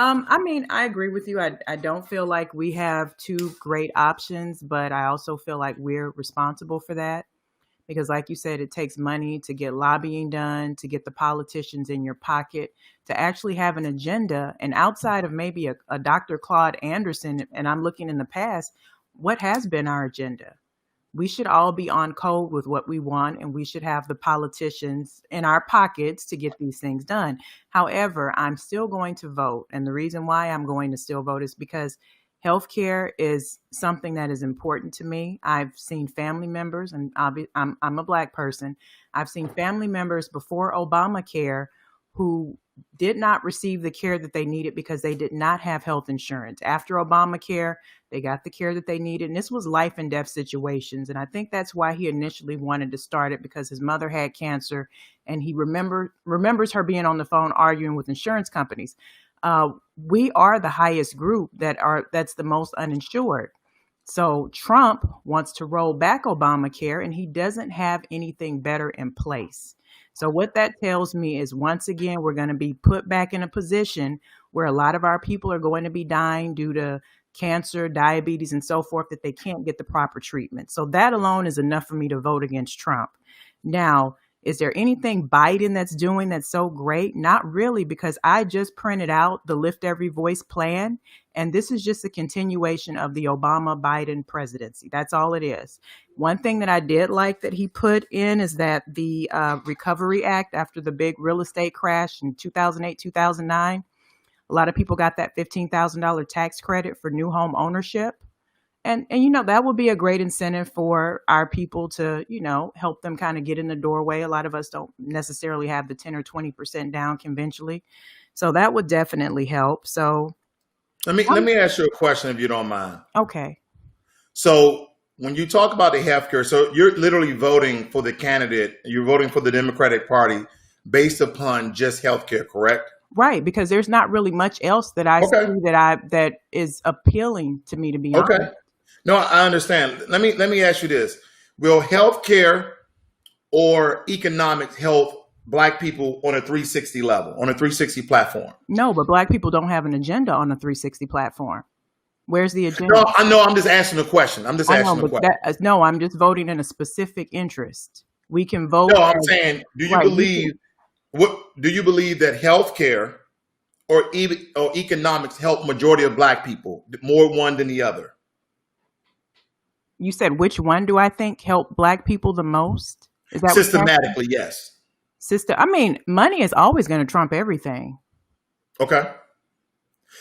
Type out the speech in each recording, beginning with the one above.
I mean, I agree with you. I don't feel like we have two great options, but I also feel like we're responsible for that because, like you said, it takes money to get lobbying done, to get the politicians in your pocket, to actually have an agenda. And outside of maybe a Dr. Claude Anderson, and I'm looking in the past, what has been our agenda? We should all be on code with what we want, and we should have the politicians in our pockets to get these things done. However, I'm still going to vote. And the reason why I'm going to still vote is because healthcare is something that is important to me. I've seen family members, and I'm a Black person. I've seen family members before Obamacare who did not receive the care that they needed because they did not have health insurance. After Obamacare, they got the care that they needed. And this was life and death situations. And I think that's why he initially wanted to start it, because his mother had cancer and he remembers her being on the phone arguing with insurance companies. We are the highest group that's the most uninsured. So Trump wants to roll back Obamacare and he doesn't have anything better in place. So what that tells me is, once again, we're going to be put back in a position where a lot of our people are going to be dying due to cancer, diabetes, and so forth, that they can't get the proper treatment. So that alone is enough for me to vote against Trump. Now, is there anything Biden that's doing that's so great? Not really, because I just printed out the Lift Every Voice plan, and this is just a continuation of the Obama-Biden presidency. That's all it is. One thing that I did like that he put in is that the Recovery Act, after the big real estate crash in 2008, 2009, a lot of people got that $15,000 tax credit for new home ownership. And that would be a great incentive for our people to, help them kind of get in the doorway. A lot of us don't necessarily have the 10 or 20% down conventionally. So that would definitely help. So let me ask you a question, if you don't mind. Okay. So when you talk about the healthcare, so you're literally voting for the candidate, you're voting for the Democratic Party based upon just healthcare, correct? Right, because there's not really much else that I see that is appealing to me, to be honest. Okay. No, I understand. Let me ask you this. Will healthcare or economics help Black people on a 360 level, on a 360 platform? No, but Black people don't have an agenda on a 360 platform. Where's the agenda? No, I know. I'm just asking a question. I'm just voting in a specific interest. We can vote. No, I'm saying, do you believe that healthcare or economics help majority of Black people, more one than the other? You said, which one do I think help Black people the most? Is that systematically? Yes. Money is always going to trump everything. Okay.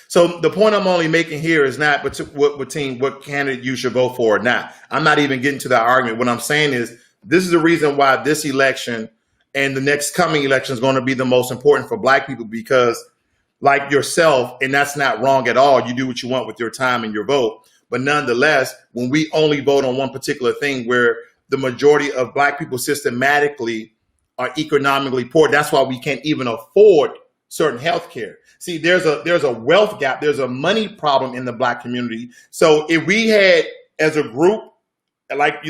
So the point I'm only making here is not between what candidate you should vote for or not. I'm not even getting to that argument. What I'm saying is, this is the reason why this election and the next coming election is going to be the most important for Black people, because like yourself, and that's not wrong at all, you do what you want with your time and your vote. But nonetheless, when we only vote on one particular thing where the majority of Black people systematically are economically poor, that's why we can't even afford certain health care. See, there's a wealth gap. There's a money problem in the Black community. So if we had, as a group, like,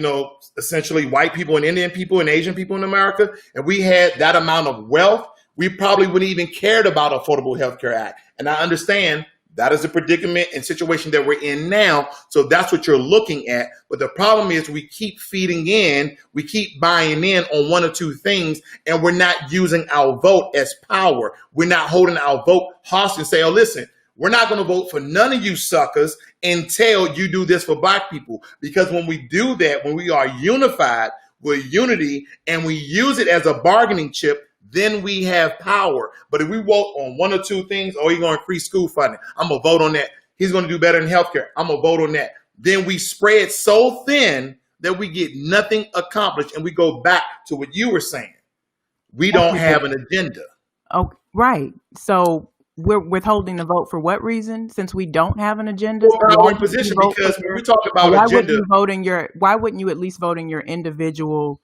essentially white people and Indian people and Asian people in America, and we had that amount of wealth, we probably wouldn't even cared about Affordable Health Care Act. And I understand that is the predicament and situation that we're in now. So that's what you're looking at. But the problem is, we keep feeding in, we keep buying in on one or two things, and we're not using our vote as power. We're not holding our vote hostage and say, oh, listen, we're not going to vote for none of you suckers until you do this for Black people. Because when we do that, when we are unified with unity and we use it as a bargaining chip, then we have power. But if we vote on one or two things, oh, he's going to increase school funding, I'm going to vote on that. He's going to do better in healthcare, I'm going to vote on that. Then we spread so thin that we get nothing accomplished, and we go back to what you were saying. We don't have an agenda. Oh, right. So we're withholding the vote for what reason? Since we don't have an agenda? Well, our position, because when we talk about agenda, why wouldn't you at least vote in your individual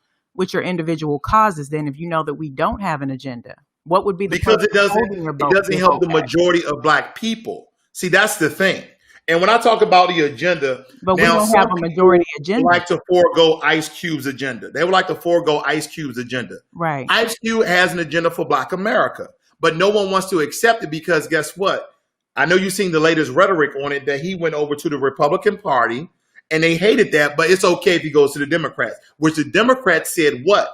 causes then, if you know that we don't have an agenda? What would be the because it doesn't help the majority of Black people. See, that's the thing. And when I talk about the agenda, but now, we don't have a majority agenda. Like to forego Ice Cube's agenda. They would like to forego Ice Cube's agenda. Right. Ice Cube has an agenda for Black America, but no one wants to accept it because guess what? I know you've seen the latest rhetoric on it that he went over to the Republican Party and they hated that, but it's okay if he goes to the Democrats, which the Democrats said what?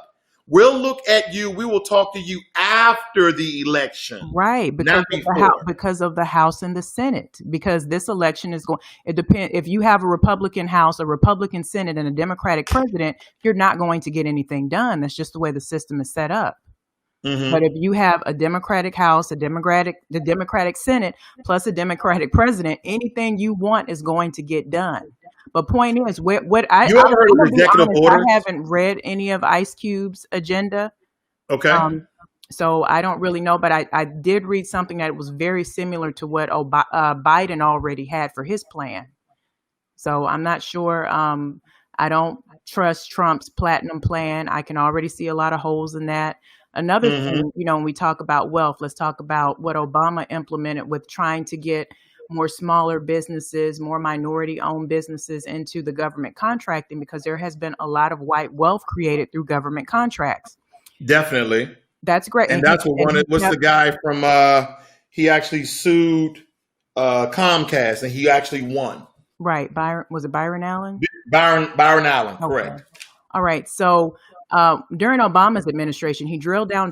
We'll look at you. We will talk to you after the election, Right, not before. because of the House and the Senate. Because this election is going. It depends if you have a Republican House, a Republican Senate, and a Democratic president. You're not going to get anything done. That's just the way the system is set up. But if you have a Democratic House, the Democratic Senate, plus a Democratic president, anything you want is going to get done. But point is, You ever heard of executive orders? I haven't read any of Ice Cube's agenda. Okay. So I don't really know, but I did read something that was very similar to what Biden already had for his plan. So I'm not sure. I don't trust Trump's platinum plan. I can already see a lot of holes in that. Another thing, when we talk about wealth, let's talk about what Obama implemented with trying to get more smaller businesses, more minority-owned businesses into the government contracting, because there has been a lot of white wealth created through government contracts. Definitely. That's great. And that's what's the guy from, he actually sued Comcast and he actually won. Right. Was it Byron Allen? Byron Allen, correct. All right. So during Obama's administration, he drilled down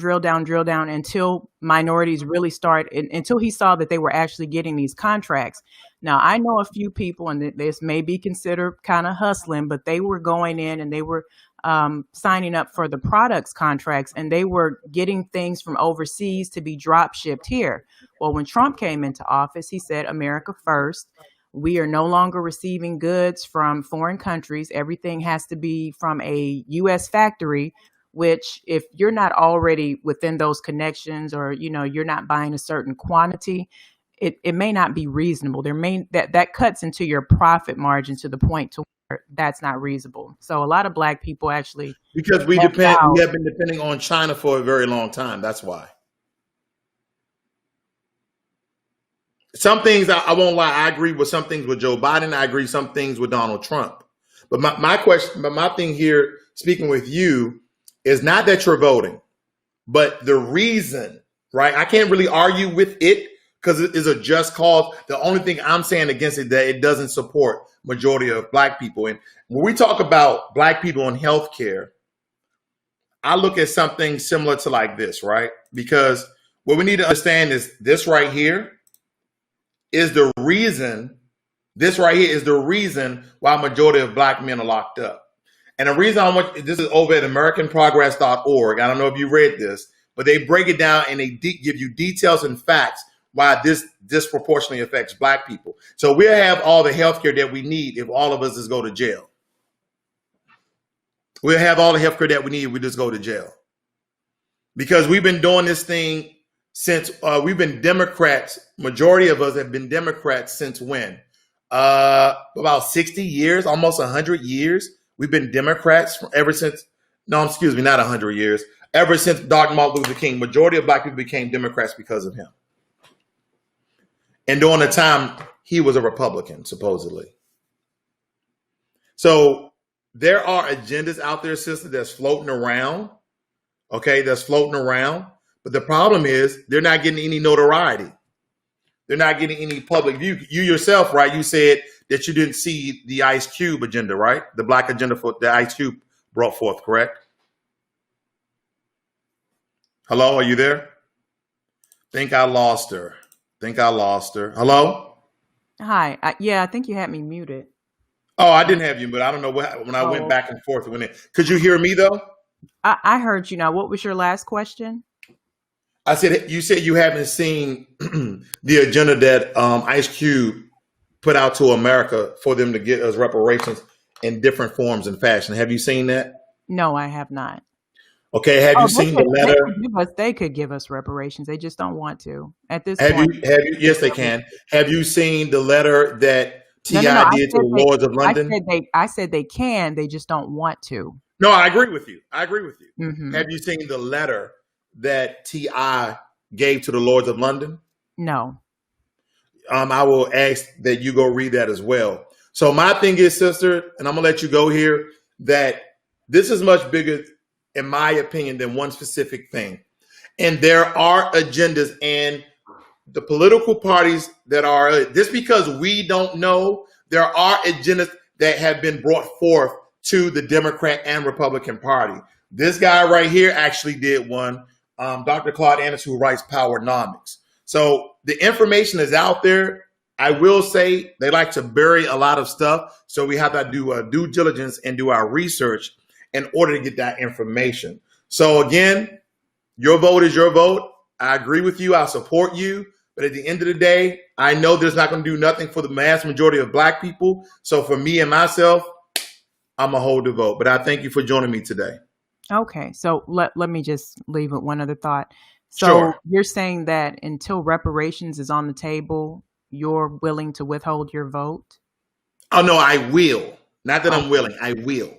until minorities really until he saw that they were actually getting these contracts. Now, I know a few people, and this may be considered kind of hustling, but they were going in and they were signing up for the products contracts, and they were getting things from overseas to be drop shipped here. Well, when Trump came into office, he said, America first. We are no longer receiving goods from foreign countries. Everything has to be from a U.S. factory, which if you're not already within those connections, or, you're not buying a certain quantity, it may not be reasonable. That cuts into your profit margin to the point to where that's not reasonable. So a lot of Black people actually, because we have been depending on China for a very long time. That's why. Some things I won't lie. I agree with some things with Joe Biden. I agree some things with Donald Trump. But my thing here, speaking with you, is not that you're voting, but the reason, right? I can't really argue with it because it is a just cause. The only thing I'm saying against it, that it doesn't support majority of Black people. And when we talk about Black people in healthcare, I look at something similar to like this, right? Because what we need to understand is this right here is the reason. This right here is the reason why majority of Black men are locked up. And the reason this is over at AmericanProgress.org. I don't know if you read this, but they break it down and they give you details and facts why this disproportionately affects Black people. So we'll have all the healthcare that we need if all of us just go to jail. We'll have all the healthcare that we need if we just go to jail. Because we've been doing this thing since we've been Democrats. Majority of us have been Democrats since when? About 60 years, almost 100 years. We've been Democrats ever since, no, excuse me, not 100 years. Ever since Dr. Martin Luther King, majority of Black people became Democrats because of him. And during the time, he was a Republican, supposedly. So there are agendas out there, sister, that's floating around. Okay, that's floating around. But the problem is they're not getting any notoriety. They're not getting any public view. You yourself, right? You said that you didn't see the Ice Cube agenda, right? The Black agenda for the Ice Cube brought forth, correct? Hello, are you there? Think I lost her. Hello? Hi. I think you had me muted. Oh, I didn't have you, but I don't know when I went back and forth. Could you hear me though? I heard you. Now, what was your last question? I said, you said you haven't seen the agenda that Ice Cube put out to America for them to get us reparations in different forms and fashion. Have you seen that? No, I have not. Okay. Have you seen the letter? They could give us reparations. They just don't want to at this point. Yes, they can. Have you seen the letter that T.I. did to the Lords of London? I said they can. They just don't want to. No, I agree with you. Mm-hmm. Have you seen the letter that T.I. gave to the Lords of London? No. I will ask that you go read that as well. So my thing is, sister, and I'm gonna let you go here, that this is much bigger, in my opinion, than one specific thing. And there are agendas, and the political parties that are just because we don't know, there are agendas that have been brought forth to the Democrat and Republican Party. This guy right here actually did one, Dr. Claude Anderson, who writes Powernomics. So the information is out there. I will say they like to bury a lot of stuff, so we have to do due diligence and do our research in order to get that information. So again, your vote is your vote. I agree with you. I support you. But at the end of the day, I know there's not going to do nothing for the mass majority of Black people. So for me and myself, I'm going to hold the vote. But I thank you for joining me today. Okay, so let me just leave with one other thought. So Sure. you're saying that until reparations is on the table, you're willing to withhold your vote? Oh, no, I will. Not that I'm Okay. willing. I will.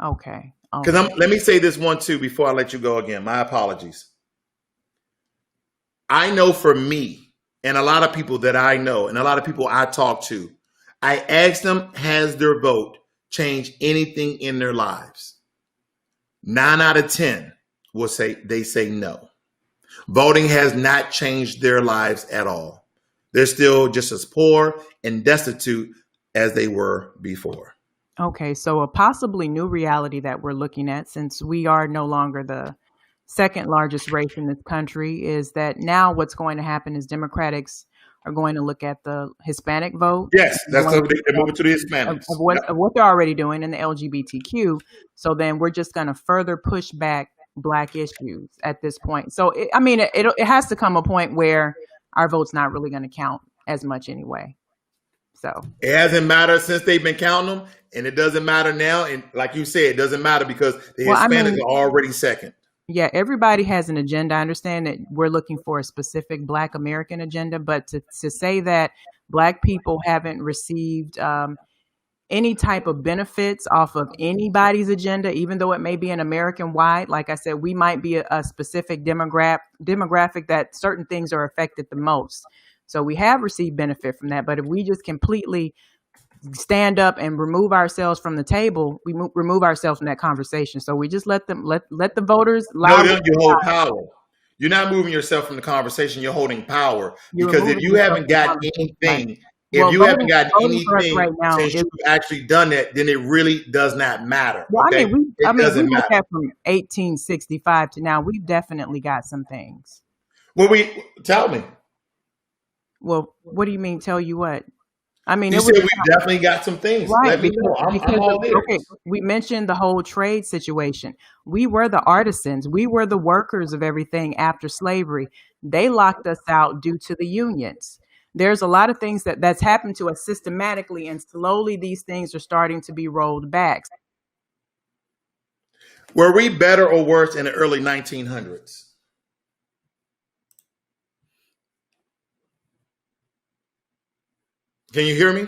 Okay. Because Okay. let me say this one, too, before I let you go again. My apologies. I know for me and a lot of people that I know and a lot of people I talk to, I ask them, has their vote changed anything in their lives? 9 out of 10 will say they say no. Voting has not changed their lives at all. They're still just as poor and destitute as they were before. Okay, so a possibly new reality that we're looking at, since we are no longer the second largest race in this country, is that now what's going to happen is Democrats are going to look at the Hispanic vote. Yes, that's Going how to look they're at moving to the of, Hispanics. of what Yep. of what they're already doing in the LGBTQ. So then we're just going to further push back Black issues at this point. So it has to come a point where our vote's not really going to count as much anyway. So It hasn't mattered since they've been counting them, and it doesn't matter now. And like you said, it doesn't matter because the well, I Hispanics mean, are already second. yeah, everybody has an agenda. I understand that we're looking for a specific Black American agenda, but to say that Black people haven't received any type of benefits off of anybody's agenda, even though it may be an American wide, like I said, we might be a specific demographic that certain things are affected the most. So we have received benefit from that. But if we just completely stand up and remove ourselves from the table, we remove ourselves from that conversation. So we just let the voters No, loud. you hold power. You're not moving yourself from the conversation. You're holding power You're because if removing you yourself haven't from the got conversation, right? anything, if Well, you haven't got voting for us anything right now since is, you've actually done that, then it really does not matter. well, Okay, we it doesn't look matter. at from 1865 to now, we've definitely got some things. Well, we tell me. Well, what do you mean? Tell you what? You It said was we definitely got some things. right Let me know. I'm all okay. ears. We mentioned the whole trade situation. We were the artisans. We were the workers of everything after slavery. They locked us out due to the unions. There's a lot of things that's happened to us systematically, and slowly these things are starting to be rolled back. Were we better or worse in the early 1900s? Can you hear me?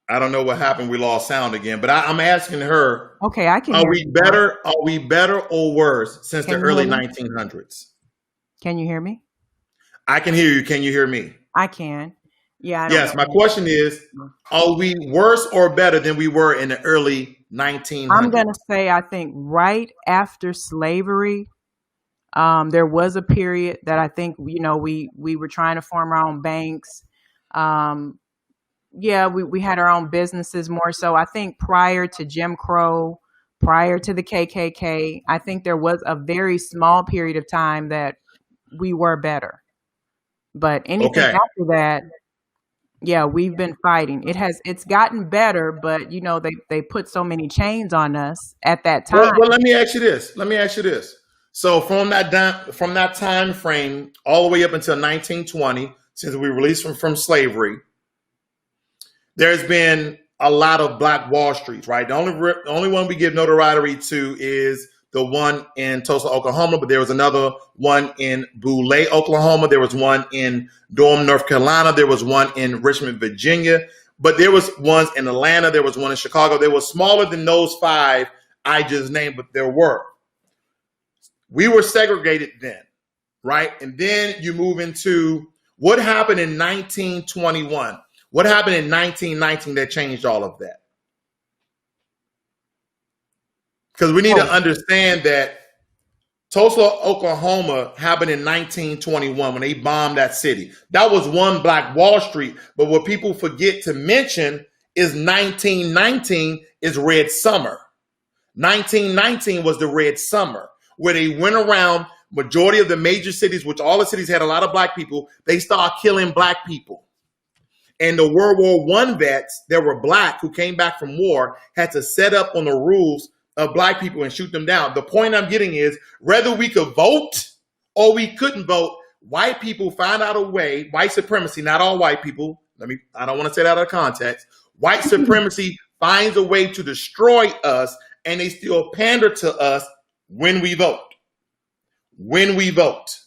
I don't know what happened. We lost sound again, but I'm asking her, Okay, I can are hear we you now. better? Are we better or worse since the Can you hear early me? 1900s? Can you hear me? I can hear you. Can you hear me? I can. Yeah, I don't Yes. My know. question is, are we worse or better than we were in the early I'm 1900s? gonna say I think right after slavery, there was a period that I think we were trying to form our own banks. Um, yeah, we had our own businesses more so. I think prior to Jim Crow, prior to the KKK, I think there was a very small period of time that we were better. But anything Okay. after that, yeah, we've been fighting. It's gotten better, but they put so many chains on us at that time. Well, let me ask you this. Let me ask you this. So from that time frame all the way up until 1920, since we released from slavery, there's been a lot of Black Wall Streets, right? The only one we give notoriety to is the one in Tulsa, Oklahoma, but there was another one in Boulé, Oklahoma. There was one in Durham, North Carolina. There was one in Richmond, Virginia. But there was ones in Atlanta. There was one in Chicago. They were smaller than those five I just named, but there were. We were segregated then, right? And then you move into what happened in 1921. What happened in 1919 that changed all of that? Because we need to understand that Tulsa, Oklahoma happened in 1921 when they bombed that city. That was one Black Wall Street. But what people forget to mention is 1919 is Red Summer. 1919 was the Red Summer, where they went around majority of the major cities, which all the cities had a lot of Black people. They started killing Black people. And the World War I vets that were Black who came back from war had to set up on the roofs of Black people and shoot them down. The point I'm getting is whether we could vote or we couldn't vote, white people found out a way, white supremacy, not all white people. I don't want to say that out of context. White supremacy finds a way to destroy us, and they still pander to us when we vote. When we vote.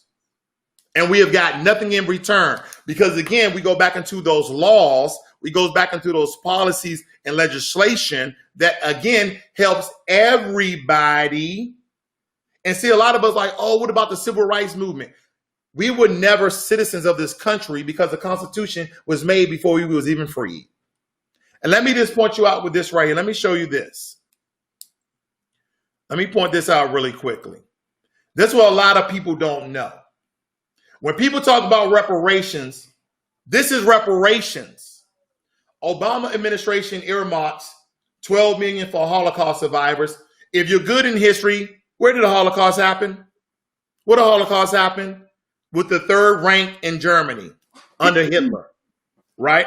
And we have got nothing in return because, again, we go back into those laws. We go back into those policies and legislation that, again, helps everybody. And see, a lot of us like, oh, what about the civil rights movement? We were never citizens of this country because the Constitution was made before we was even free. And let me just point you out with this right here. Let me show you this. Let me point this out really quickly. This is what a lot of people don't know. When people talk about reparations, this is reparations. Obama administration earmarks $12 million for Holocaust survivors. If you're good in history, where did the Holocaust happen? Where did the Holocaust happen? With the third rank in Germany under Hitler, right?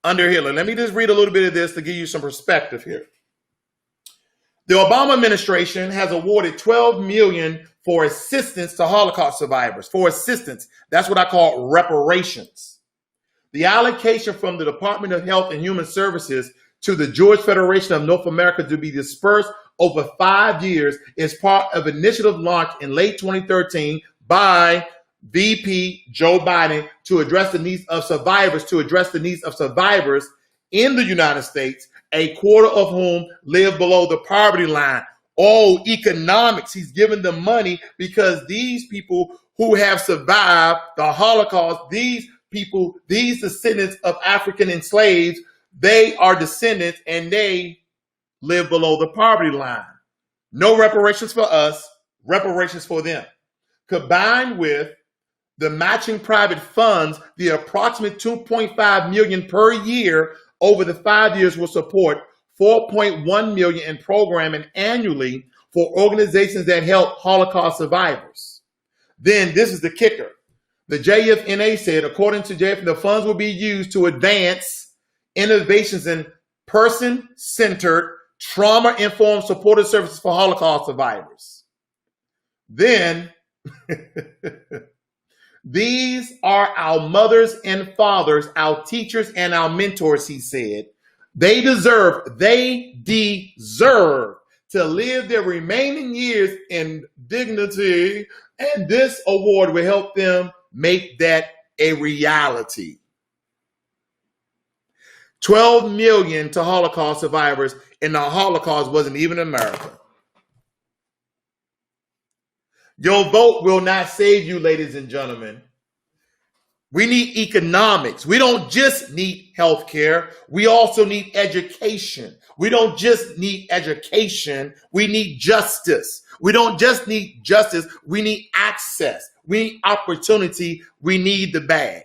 Under Hitler. Let me just read a little bit of this to give you some perspective here. The Obama administration has awarded $12 million for assistance to Holocaust survivors, for assistance. That's what I call reparations. The allocation from the Department of Health and Human Services to the Jewish Federation of North America to be dispersed over 5 years is part of an initiative launched in late 2013 by VP Joe Biden to address the needs of survivors, in the United States, a quarter of whom live below the poverty line. Oh, economics. He's giving them money because these people who have survived the Holocaust, these people, these descendants of African enslaved, they are descendants and they live below the poverty line. No reparations for us, reparations for them. Combined with the matching private funds, the approximate $2.5 million per year over the 5 years will support $4.1 million in programming annually for organizations that help Holocaust survivors. Then this is the kicker. The JFNA said, according to JFNA, the funds will be used to advance innovations in person-centered, trauma-informed supportive services for Holocaust survivors. Then, these are our mothers and fathers, our teachers and our mentors, he said. They deserve to live their remaining years in dignity, and this award will help them make that a reality. $12 million to Holocaust survivors, and the Holocaust wasn't even America. Your vote will not save you, ladies and gentlemen. We need economics. We don't just need health care. We also need education. We don't just need education. We need justice. We don't just need justice. We need access. We need opportunity. We need the bag.